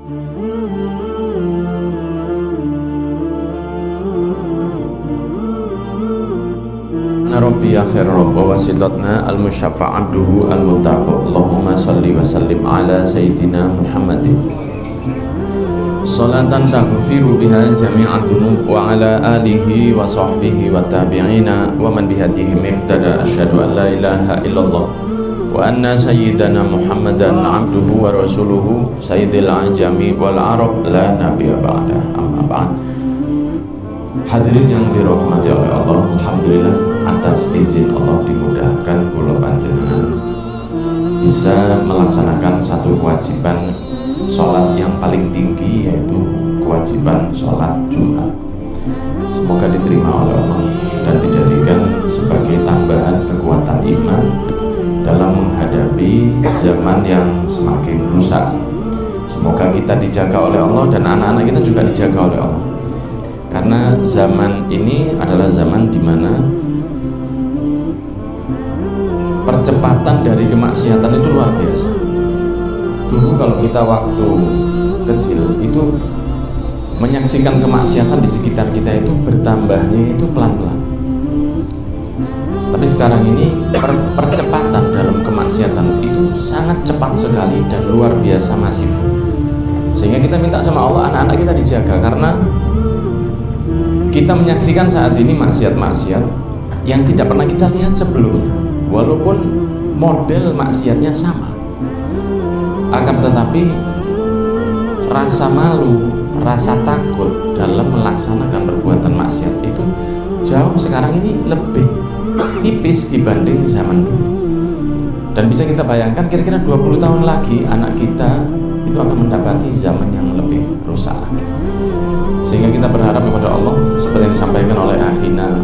Rabbi ya khair rabba wasitatna al-musyafa'aduhu al-muttaqo Allahumma salli wa sallim ala sayyidina Muhammadin salatan taghfiru biha jami'at dhunub wa ala alihi wa sahbihi wa tabi'ina wa man bihadihim imtada asyhadu an la ilaha illallah wa anna sayyidana Muhammadan abduhu wa rasuluhu sayyidil ajami wal arab la nabiyya ba'da amma ba'd. Hadirin yang dirahmati oleh Allah, alhamdulillah atas izin Allah dimudahkan kula panjenengan bisa melaksanakan satu kewajiban sholat yang paling tinggi, yaitu kewajiban sholat Jumat. Semoga diterima oleh Allah dan dijadikan sebagai tambahan kekuatan iman dalam menghadapi zaman yang semakin rusak. Semoga kita dijaga oleh Allah dan anak-anak kita juga dijaga oleh Allah, karena zaman ini adalah zaman di mana percepatan dari kemaksiatan itu luar biasa. Dulu kalau kita waktu kecil itu menyaksikan kemaksiatan di sekitar kita itu bertambahnya itu pelan-pelan. Tapi sekarang ini percepatan dalam kemaksiatan itu sangat cepat sekali dan luar biasa masif. Sehingga kita minta sama Allah anak-anak kita dijaga, karena kita menyaksikan saat ini maksiat-maksiat yang tidak pernah kita lihat sebelumnya, walaupun model maksiatnya sama. Akan tetapi rasa malu, rasa takut dalam melaksanakan perbuatan maksiat itu jauh sekarang ini lebih tipis dibanding zaman dulu. Dan bisa kita bayangkan kira-kira 20 tahun lagi anak kita itu akan mendapati zaman yang lebih rusak lagi. Sehingga kita berharap kepada Allah seperti yang disampaikan oleh akhina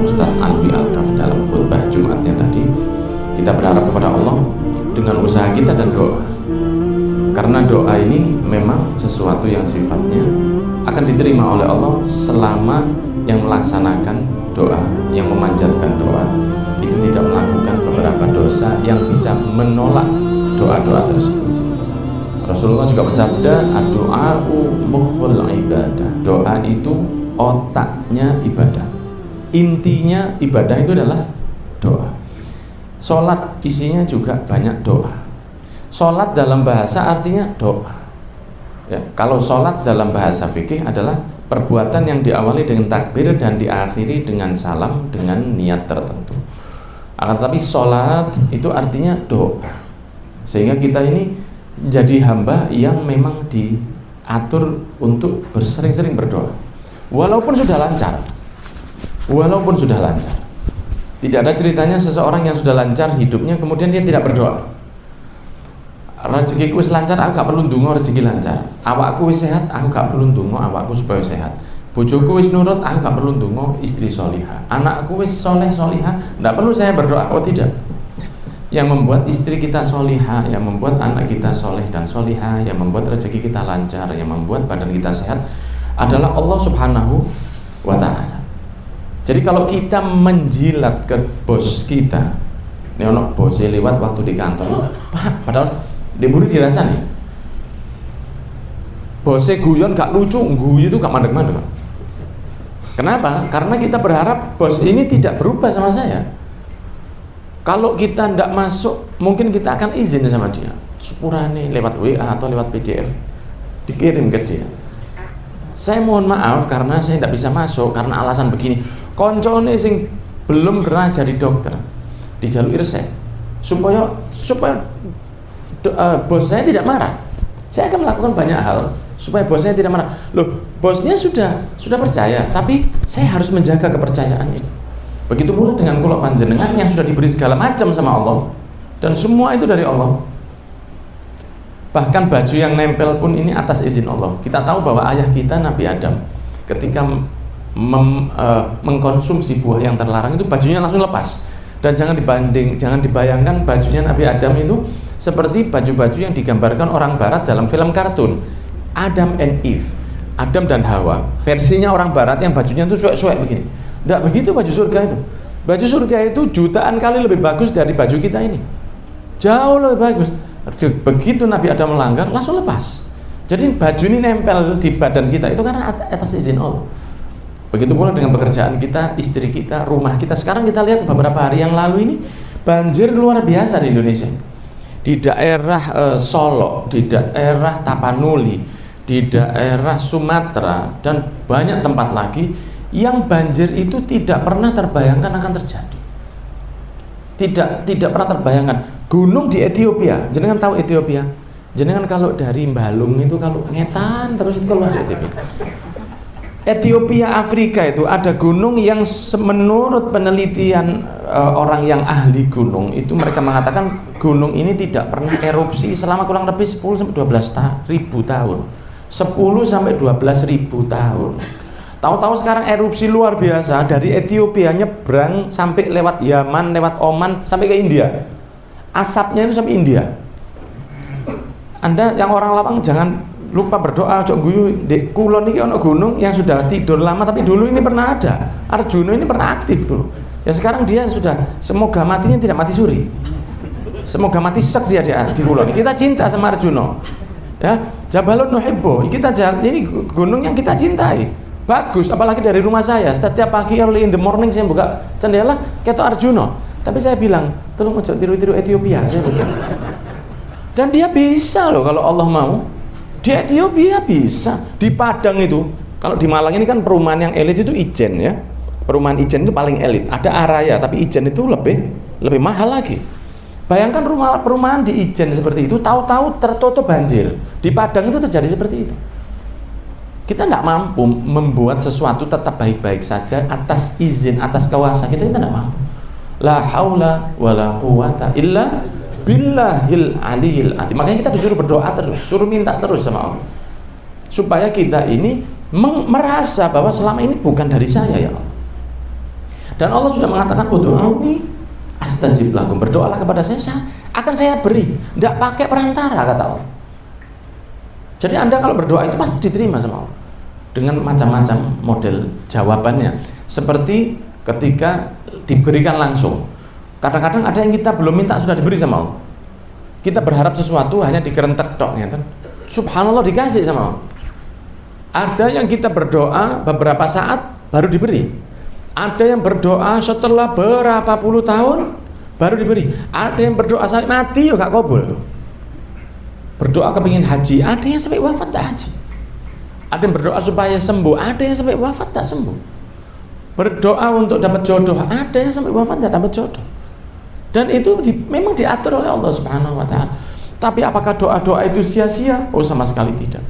Ustaz Alwi Al-Kaf dalam khutbah Jumatnya tadi. Kita berharap kepada Allah dengan usaha kita dan doa, karena doa ini memang sesuatu yang sifatnya akan diterima oleh Allah selama yang melaksanakan doa, yang memanjatkan doa itu tidak melakukan beberapa dosa yang bisa menolak doa-doa tersebut. Rasulullah juga bersabda, ad-du'a'u mukhul ibadah. Doa itu otaknya ibadah. Intinya ibadah itu adalah doa. Sholat isinya juga banyak doa. Sholat dalam bahasa artinya doa. Ya, kalau sholat dalam bahasa fikih adalah perbuatan yang diawali dengan takbir dan diakhiri dengan salam dengan niat tertentu. Akan tetapi sholat itu artinya doa. Sehingga kita ini jadi hamba yang memang diatur untuk bersering-sering berdoa, walaupun sudah lancar. Tidak ada ceritanya seseorang yang sudah lancar hidupnya kemudian dia tidak berdoa. Rezekiku wis lancar, aku gak perlu ndonga rezeki lancar. Awakku wis sehat, aku gak perlu ndonga awakku supaya sehat. Bojoku wis nurut, aku gak perlu ndonga istri solihah. Anakku wis soleh solihah, gak perlu saya berdoa. Oh tidak. Yang membuat istri kita solihah, yang membuat anak kita soleh dan solihah, yang membuat rezeki kita lancar, yang membuat badan kita sehat adalah Allah Subhanahu wa Ta'ala. Jadi kalau kita menjilat ke bos kita, ini ono bosnya lewat waktu di kantor, Pak, padahal diburu dirasa nih, bosnya guyon gak lucu, guyu itu gak mandek-mandek. Kenapa? Karena kita berharap bos ini tidak berubah sama saya. Kalau kita tidak masuk, mungkin kita akan izin sama dia. Sepurane lewat WA atau lewat PDF dikirim ke dia. Saya mohon maaf karena saya tidak bisa masuk karena alasan begini. Koncone sing belum pernah jadi dokter dijaluk irse supaya bos saya tidak marah. Saya akan melakukan banyak hal supaya bos saya tidak marah. Loh, bosnya sudah percaya, tapi saya harus menjaga kepercayaan ini. Begitu pula dengan kula panjenengan yang sudah diberi segala macam sama Allah, dan semua itu dari Allah. Bahkan baju yang nempel pun ini atas izin Allah. Kita tahu bahwa ayah kita Nabi Adam ketika mengkonsumsi buah yang terlarang itu bajunya langsung lepas. Dan jangan dibayangkan bajunya Nabi Adam itu seperti baju-baju yang digambarkan orang barat dalam film kartun Adam and Eve, Adam dan Hawa. Versinya orang barat yang bajunya itu suek-suek begini. Tidak begitu baju surga itu. Baju surga itu jutaan kali lebih bagus dari baju kita ini. Jauh lebih bagus. Begitu Nabi Adam melanggar langsung lepas. Jadi baju ini nempel di badan kita itu karena atas izin Allah. Begitu pula dengan pekerjaan kita, istri kita, rumah kita. Sekarang kita lihat beberapa hari yang lalu ini banjir luar biasa di Indonesia. Di daerah Solo, di daerah Tapanuli, di daerah Sumatera, dan banyak tempat lagi yang banjir itu tidak pernah terbayangkan akan terjadi. Tidak pernah terbayangkan. Gunung di Ethiopia, jenengan tahu Ethiopia? Jenengan kalau dari Mbalung itu kalau ngesan terus itu kalau di Ethiopia. Ethiopia, Afrika itu ada gunung yang menurut penelitian orang yang ahli gunung itu mereka mengatakan gunung ini tidak pernah erupsi selama kurang lebih 10 sampai 12 ribu tahun. 10 sampai 12 ribu tahun. Tahu-tahu sekarang erupsi luar biasa dari Ethiopia nyebrang sampai lewat Yaman, lewat Oman sampai ke India. Asapnya itu sampai India. Anda yang orang lapang jangan lupa berdoa, cok guyu di kulon ini ono gunung yang sudah tidur lama tapi dulu ini pernah ada. Arjuna ini pernah aktif dulu. Ya sekarang dia sudah semoga matinya tidak mati suri. Semoga mati sek dia di kulon. Kita cinta sama Arjuna. Ya, Jabalun Nuhibbu. Ini gunung yang kita cintai. Bagus, apalagi dari rumah saya. Setiap pagi early in the morning saya buka jendela ketok Arjuna. Tapi saya bilang, tolong ojo tiru-tiru Ethiopia. Dan dia bisa loh kalau Allah mau. Di Ethiopia bisa. Di Padang itu, kalau di Malang ini kan perumahan yang elit itu Ijen ya. Perumahan Ijen itu paling elit. Ada Araya, tapi Ijen itu lebih mahal lagi. Bayangkan perumahan di Ijen seperti itu, tahu-tahu tertutup banjir. Di Padang itu terjadi seperti itu. Kita tidak mampu membuat sesuatu tetap baik-baik saja atas izin, atas kuasa kita tidak mampu. La haula wala quwata illa billahil aliyil azim. Makanya kita disuruh berdoa terus, suruh minta terus sama Allah. Supaya kita ini merasa bahwa selama ini bukan dari saya ya Allah. Dan Allah sudah mengatakan ud'uuni astajib lakum. Berdoalah kepada saya akan saya beri. Tidak pakai perantara kata Allah. Jadi Anda kalau berdoa itu pasti diterima sama Allah. Dengan macam-macam model jawabannya. Seperti ketika diberikan langsung. Kadang-kadang ada yang kita belum minta sudah diberi sama Allah. Kita berharap sesuatu hanya dikerentek tok, ya kan? Subhanallah dikasih sama Allah. Ada yang kita berdoa beberapa saat baru diberi. Ada yang berdoa setelah berapa puluh tahun baru diberi. Ada yang berdoa sampai mati juga kabul. Berdoa kepingin haji, ada yang sampai wafat tak haji. Ada yang berdoa supaya sembuh, ada yang sampai wafat tak sembuh. Berdoa untuk dapat jodoh, ada yang sampai wafat tak dapat jodoh. Dan itu memang diatur oleh Allah Subhanahu wa Ta'ala. Tapi apakah doa-doa itu sia-sia? Oh, sama sekali tidak.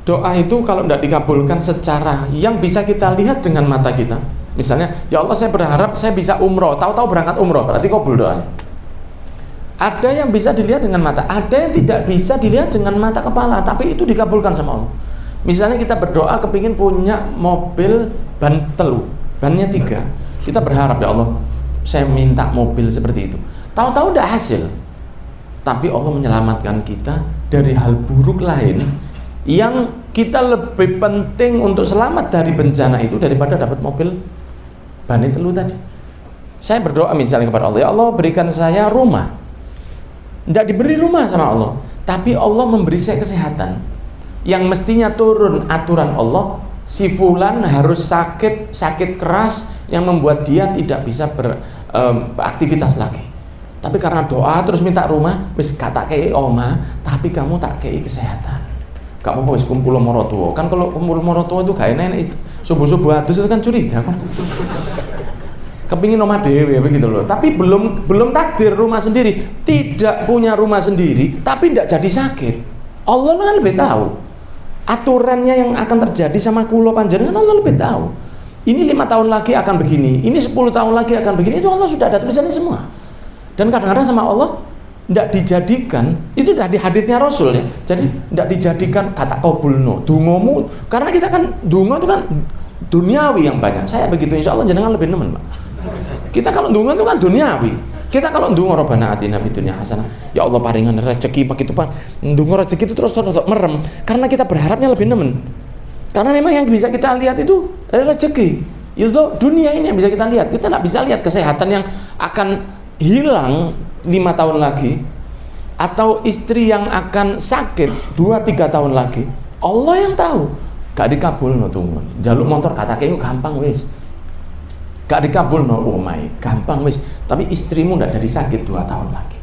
Doa itu kalau tidak dikabulkan secara yang bisa kita lihat dengan mata kita. Misalnya, ya Allah saya berharap saya bisa umroh. Tahu-tahu berangkat umroh, berarti kabul doanya. Ada yang bisa dilihat dengan mata, ada yang tidak bisa dilihat dengan mata kepala, tapi itu dikabulkan sama Allah. Misalnya kita berdoa kepingin punya mobil ban telu, bannya 3. Kita berharap ya Allah, saya minta mobil seperti itu. Tahu-tahu tidak hasil. Tapi Allah menyelamatkan kita dari hal buruk lain yang kita lebih penting untuk selamat dari bencana itu daripada dapat mobil ban telu tadi. Saya berdoa misalnya kepada Allah, ya Allah berikan saya rumah. Tidak diberi rumah sama Allah, tapi Allah memberi saya kesehatan. Yang mestinya turun aturan Allah, si fulan harus sakit keras yang membuat dia tidak bisa beraktivitas lagi. Tapi karena doa terus minta rumah, wis kata kei oma, tapi kamu tak kei kesehatan. Kamu wis kumpul morotua. Kan kalau kumpul morotua itu gak enak itu. Subuh-subuh atus itu kan curiga kan. Kepingin omah dewe begitu loh. Tapi belum takdir rumah sendiri, tidak punya rumah sendiri, tapi tidak jadi sakit. Allah kan lebih tahu. Aturannya yang akan terjadi sama kulo panjenengan Allah lebih tahu. Ini 5 tahun lagi akan begini, ini 10 tahun lagi akan begini, itu Allah sudah ada tulisannya semua. Dan kadang-kadang sama Allah tidak dijadikan, itu sudah di hadisnya Rasul ya. Jadi tidak dijadikan kata qabulno, dungomu, karena kita kan dungo itu kan duniawi yang banyak. Saya begitu insya Allah jenengan lebih nemen, Pak. Kita kalau dungo itu kan duniawi. Kita kalau ndonga Rabbana atina fid dunya hasanah, ya Allah paringan rezeki begitu Pak. Ndonga rezeki itu terus merem karena kita berharapnya lebih nemen. Karena memang yang bisa kita lihat itu rezeki. Itu dunia ini yang bisa kita lihat. Kita tidak bisa lihat kesehatan yang akan hilang 5 tahun lagi. atau istri yang akan sakit 2-3 tahun lagi, Allah yang tahu. Gak dikabul no tunggu. Jaluk motor kata kayak gampang wis. Gak dikabul no umai, gampang wis. Tapi istrimu gak jadi sakit 2 tahun lagi.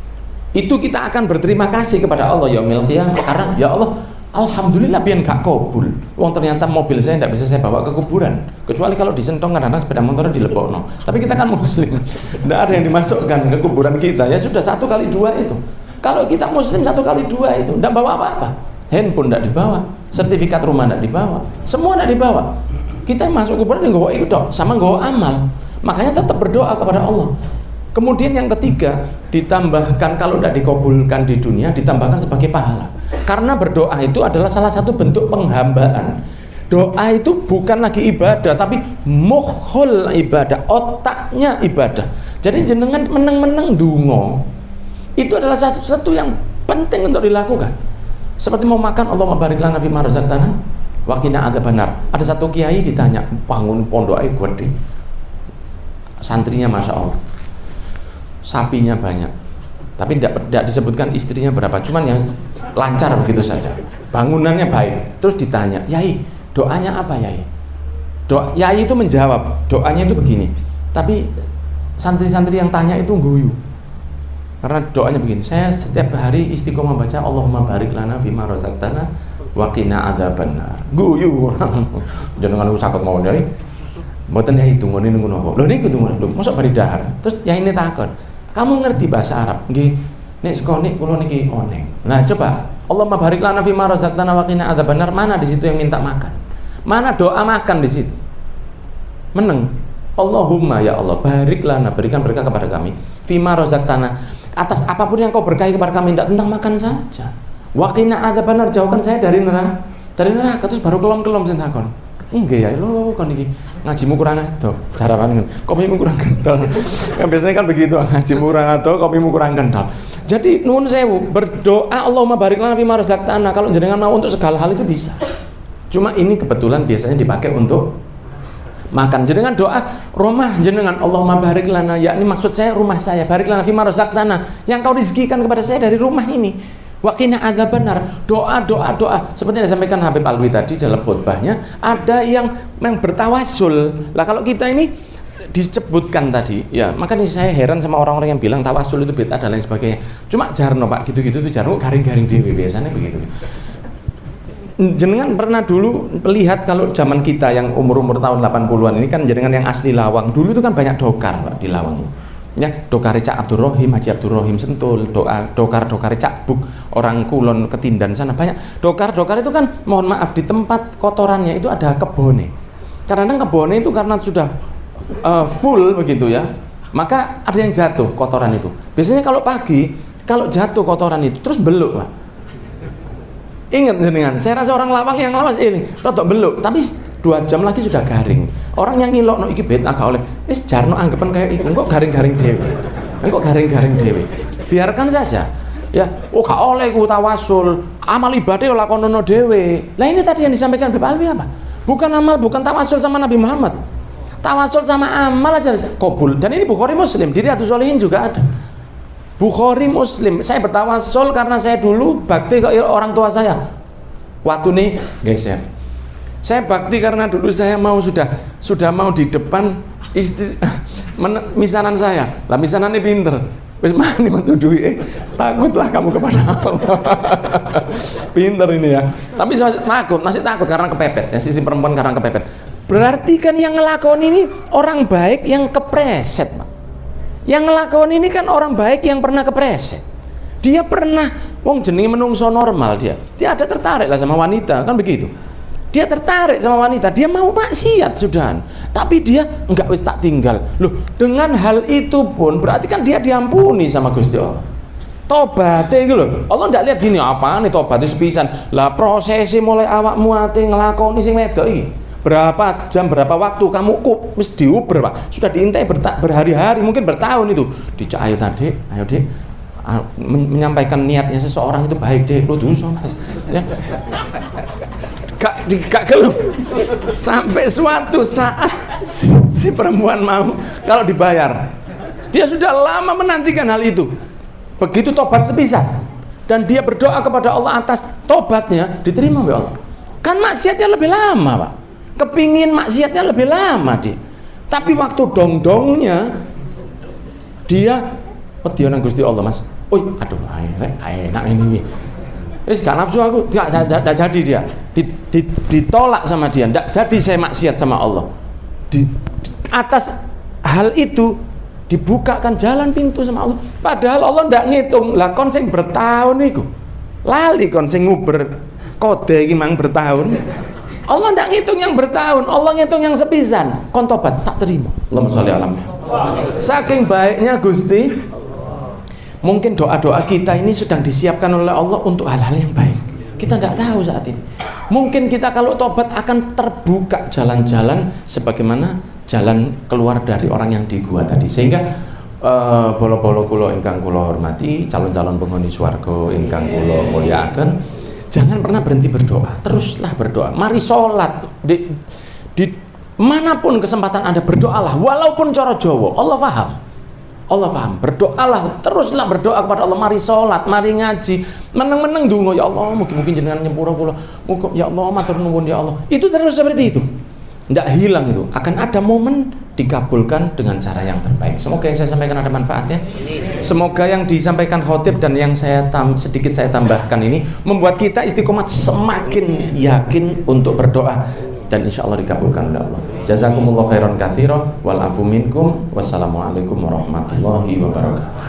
Itu kita akan berterima kasih kepada Allah yaumil qiyamah, karena ya Allah, alhamdulillah biar gak kabul. Wong ternyata mobil saya tidak bisa saya bawa ke kuburan, kecuali kalau disentong kadang-kadang sepeda motornya dilepokno. Tapi kita kan muslim, tidak ada yang dimasukkan ke kuburan kita. Ya sudah 1 kali 2 itu. Kalau kita muslim 1 kali 2 itu tidak bawa apa-apa. Handphone tidak dibawa, sertifikat rumah tidak dibawa, semua tidak dibawa. Kita masuk kuburan nggawa itu dok, sama nggawa amal. Makanya tetap berdoa kepada Allah. Kemudian yang ketiga, ditambahkan kalau tidak dikabulkan di dunia, ditambahkan sebagai pahala. Karena berdoa itu adalah salah satu bentuk penghambaan. Doa itu bukan lagi ibadah, tapi mukhul ibadah, otaknya ibadah. Jadi jenengan meneng-meneng dungo, itu adalah satu yang penting untuk dilakukan. Seperti mau makan, Allahumma barik lana fima razaqtana wa qina adzabannar. Ada satu kiai ditanya, bangun pondok ae gede. Santrinya Masya Allah, sapinya banyak, tapi tidak disebutkan istrinya berapa, cuman yang lancar begitu saja, bangunannya baik. Terus ditanya, Yai, doanya apa Yai? Yai itu menjawab, doanya itu begini. Tapi santri-santri yang tanya itu guyu, karena doanya begini, saya setiap hari istiqomah baca Allahumma barik lana fima razaqtana wa qina adzabannar. Guyu orang. Jenengan aku sakit mau dari mboten ya itu ngene ngono apa. Lho niku tunggu lho, mosok bari dahar. Terus ya ini takon, kamu ngerti bahasa Arab? Nggih. Nek sekolah kula niki oneng. Nah, coba Allahumma barik lana fima razaqtana wa qina adzabannar, mana di situ yang minta makan? Mana doa makan di situ? Meneng. Allahumma ya Allah, barik lana, berikan berkah kepada kami. Fima razaqtana, atas apapun yang kau berkahi kepada kami, tidak tentang makan saja. Wa qina adzabannar, jauhkan saya dari neraka. Dari neraka. Terus baru kelom-kelom sing takon. Nggih ya lho, kon iki ngajimu kurang ado. Cara panen kopimu kurang kental. Kan biasanya kan begitu, ngajimu kurang ado, kopimu kurang kental. Jadi nuwun sewu, berdoa Allahumma barik lana fima razaqtana, kalau jenengan mau untuk segala hal itu bisa. Cuma ini kebetulan biasanya dipakai untuk makan. Jenengan doa rumah jenengan Allahumma barik lana, yakni maksud saya rumah saya, barik lana fima razaqtana, yang kau rizkikan kepada saya dari rumah ini. Wa qina adzabannar, doa seperti yang disampaikan Habib Alwi tadi dalam khutbahnya, ada yang bertawasul. Lah kalau kita ini disebutkan tadi, ya makanya saya heran sama orang-orang yang bilang tawasul itu bid'ah dan lain sebagainya. Cuma jarno Pak, gitu-gitu tuh jarno garing-garing dewe, biasanya begitu. Jenengan pernah dulu melihat kalau zaman kita yang umur-umur tahun 80-an ini kan jenengan yang asli Lawang, dulu itu kan banyak dokar Pak di Lawang. Ya, dokare Cak Abdurrahim, Haji Abdurrahim Sentul, dokar-dokare Cak Buk, orang Kulon Ketindan sana banyak. Dokar itu kan mohon maaf di tempat kotorannya itu ada kebone. Kadang-kadang kebone itu karena sudah full begitu ya, maka ada yang jatuh kotoran itu. Biasanya kalau pagi, kalau jatuh kotoran itu terus beluk Pak. Ingat jenengan, saya rasa orang Lawang yang lawas ini rodok beluk, tapi 2 jam lagi sudah garing. Orang yang ngilokno iki bet agak oleh wis jarno anggapan kayak iku, kok garing-garing dhewe. Kok garing-garing dhewe. Biarkan saja. Ya, oh gak oleh ku tawasul, amal ibadah yo lakonono dhewe. Lah ini tadi yang disampaikan Habib Alwi apa? Bukan amal, bukan tawasul sama Nabi Muhammad. Tawasul sama amal aja kabul. Dan ini Bukhari Muslim, di Riyadhus Shalihin juga ada. Bukhari Muslim, saya bertawasul karena saya dulu bakti ke orang tua saya. Waktu nih geser. Saya bakti karena dulu saya mau sudah mau di depan istri misanan saya. Lah misanannya pinter. Wis mani mantu duwe. Takutlah kamu kepada Allah. Pinter ini ya. Tapi masih takut karena kepepet. Ya, sisi perempuan karena kepepet. Berarti kan yang ngelakoni ini orang baik yang kepreset, Pak. Yang ngelakoni ini kan orang baik yang pernah kepreset. Dia pernah wong jenenge menungso normal dia. Dia ada tertarik lah sama wanita, kan begitu. Dia tertarik sama wanita, dia mau maksiat sudah, tapi dia enggak wis tak tinggal. Loh, dengan hal itu pun berarti kan dia diampuni sama Gusti Allah. Tobat itu loh. Allah enggak lihat gini apa nih tobat itu sepisan. Lah prosesi mulai awakmu ate nglakoni sing wedok iki. Berapa jam, berapa waktu kamu wis diuber, Pak. Sudah diintai berhari-hari, mungkin bertahun itu. Dicak ayo tadi, ayo Dek. Menyampaikan niatnya seseorang itu baik Dek, lu dosa Mas. Ya. Gak gelem sampai suatu saat si perempuan mau kalau dibayar. Dia sudah lama menantikan hal itu. Begitu tobat sepisan, dan dia berdoa kepada Allah atas tobatnya, diterima oleh Allah. Kan maksiatnya lebih lama, Pak. Kepingin maksiatnya lebih lama dia. Tapi waktu dong-dongnya dia dia nang Gusti Allah, Mas. Aduh, enak ini. Wis gak nafsu aku, tidak jadi dia. Ditolak sama dia, tidak jadi saya maksiat sama Allah. Di atas hal itu dibukakan jalan pintu sama Allah. Padahal Allah tidak ngitung. Lah kon sing bertahun iku. Lali kon sing nguber kode iki mang bertahun. Allah tidak ngitung yang bertahun, Allah ngitung yang sepisan. Kon tobat tak terima. Allahumma sholli ala Muhammad. Saking baiknya Gusti, mungkin doa-doa kita ini sedang disiapkan oleh Allah untuk hal-hal yang baik. Kita tidak tahu saat ini. Mungkin kita kalau tobat akan terbuka jalan-jalan sebagaimana jalan keluar dari orang yang di gua tadi. Sehingga bolo-bolo kula ingkang kula hormati, calon-calon penghuni swarga ingkang kula mulyakaken, jangan pernah berhenti berdoa. Teruslah berdoa. Mari sholat di manapun kesempatan Anda, berdoalah walaupun cara Jawa. Allah paham, berdoalah, teruslah berdoa kepada Allah. Mari sholat, mari ngaji, meneng-meneng dungo, ya Allah, mungkin jenengan nyepura kula, muga ya Allah, matur nuwun ya Allah. Itu terus seperti itu, tidak hilang itu. Akan ada momen dikabulkan dengan cara yang terbaik. Semoga yang saya sampaikan ada manfaatnya. Semoga yang disampaikan khotib dan yang sedikit saya tambahkan ini membuat kita istiqomah semakin yakin untuk berdoa, dan insya Allah dikabulkan oleh Allah. Jazakumullah khairan katsira wal afu minkum. Wassalamualaikum warahmatullahi wabarakatuh.